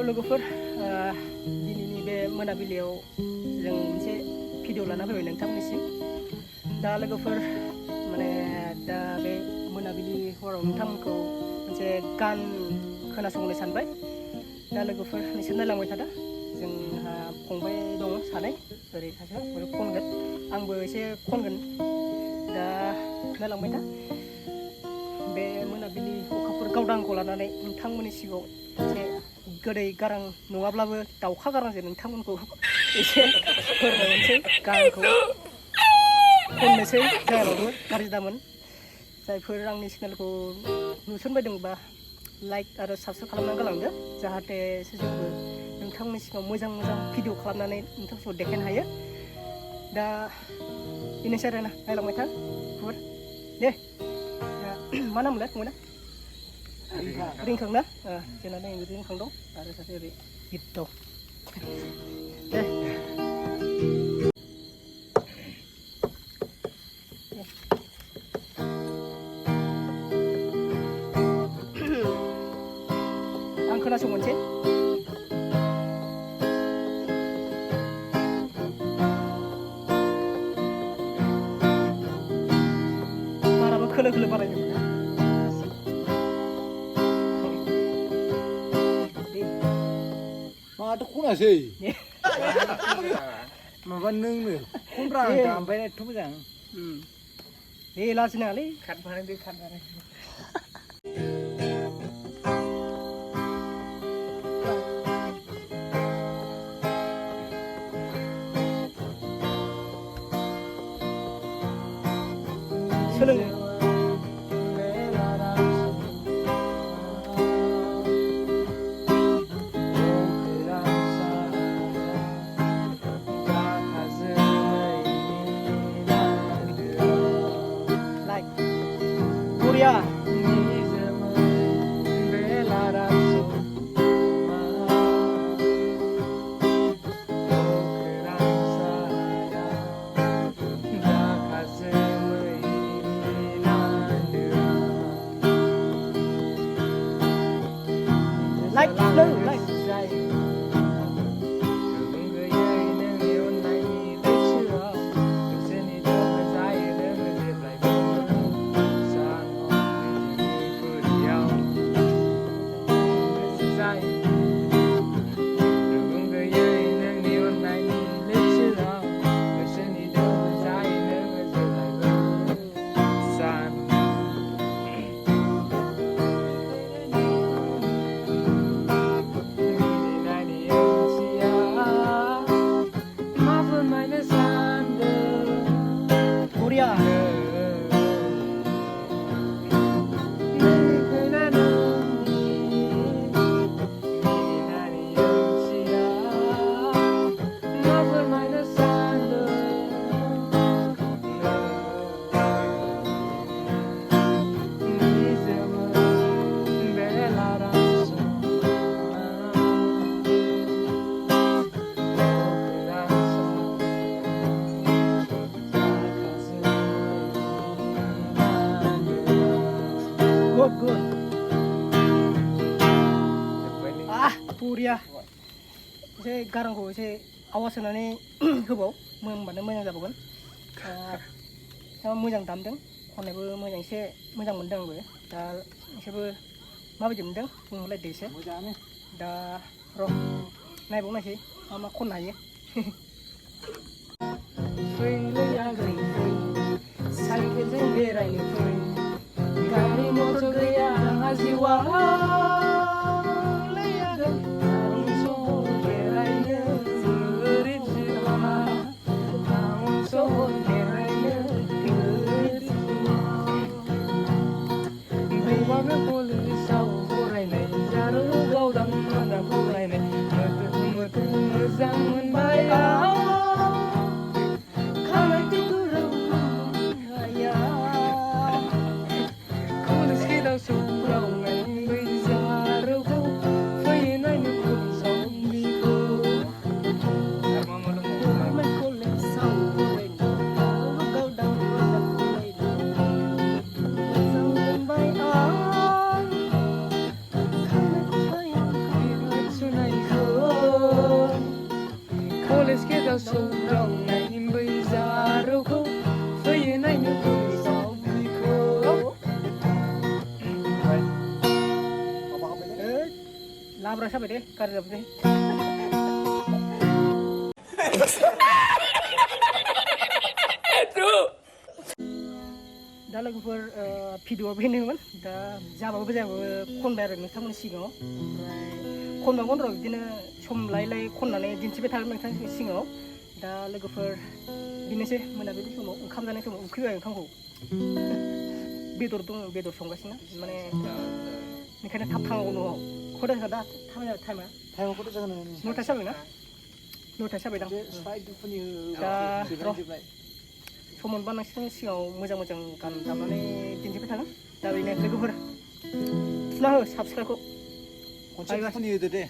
हेल' लोगोफोर दिनैनि बे मोनाबिलियाव जों मोनसे भिडिअ लाना फैबाय नोंथांमोननिसिम दा लोगोफोर माने दा बे मोनाबिलि हराव नोंथांमोनखौ मोनसे गान खोनासंनो सानबाय दा लोगोफोर नोंसोर नायलांबाय थादो जोंहा फंबाय दङ सानै ओरै सासे ओरै खनगोन आंबो एसे खनगोन दा नायलांबाय था बे मोनाबिलि अखाफोर गावदांखौ लानानै नोंथांमोननि सिगाङाव मोनसे गोदै गारां नङाब्लाबो दाउखा गारांजों नोंथांमोनखौ एसे फोरमायनोसै गानखौ खननोसै जायाबाबो गाज्रि दामोन जायफोर आंनि चेनेलखौ नुसनबायदोंबा लाइक आरो साबस्क्राइब खालामनानै गालांदो जाहाथे जोंबो नोंथांमोननि सिगाङाव मोजां मोजां भिडिअ खालामनानै नोंथांखौ देखायनो हायो दा बेनोसै आरोना नायलांबाय था दे मा नाममोनलाय फंबायना रिंखां ना जोंना नै रिंखां दं आरो सासे ओरै गित दं दे आं खोनासंनोसै बाराबो खोलो खोलो बारायनो माथो खनासै माबा नोंनो खनब्रा ओमफ्राय एथ' मोजां दे लाजिनाङालै खारफानाय बे खारफानाय सोलों Korea like no like Korea good Korea एसे गारांखौ एसे आवाज होनानै होबाव होनबानो मोजां जाबावगोन मोजां दामदों खननायबो मोजां एसे मोजां मोनदों आंबो दा एसेबो माबायदि मोनदों बुंहरलायदो एसे मोजाङानो दा र' नायबावनायसै मा मा खननो हायो फैलै आगै फै साइकेलजों बेरायनो फै गारि मटर गैया आंहा जिउआ मोजां मोनबाय खानाय गुराया कलेज गेटआव सौग्रावनाय बैजारखौ फैयो नायनो फरायसालिखौ कलेजाव फरायनो गावदां मोजां मोनबाय आं खानाय गुराया हाब्रा जाबाय दे गाज्रि जाबाय दे दा लोगोफोर भिडिअआ बेनोमोन दा जाबाबो जायाबाबो खनबाय आरो नोंथांमोननि सिगाङाव ओमफ्राय खनबा खनर' बिदिनो सम लायै लायै खननानै दिन्थिबाय थागोन नोंथांनि सिगाङाव दा लोगोफोर बेनोसै मोनाबिलि समाव ओंखाम जानाय समाव उखैबाय ओंखामखौ बेदर दं बेदर संगासिनो माने ओंखायनो थाब थांनांगौ न'आव खयथा दा टाइमा टाइमाखौथ' जागोन 9था जाबाय ना 9था जाबाय दां दा र' सम मोनबा नोंसोरनि सिगाङाव मोजां मोजां गान दामनानै दिन्थिबाय थागोन दा बेनो लोगोफोर थुना हो साबस्क्राइबखौ खनसे फुनि होदो दे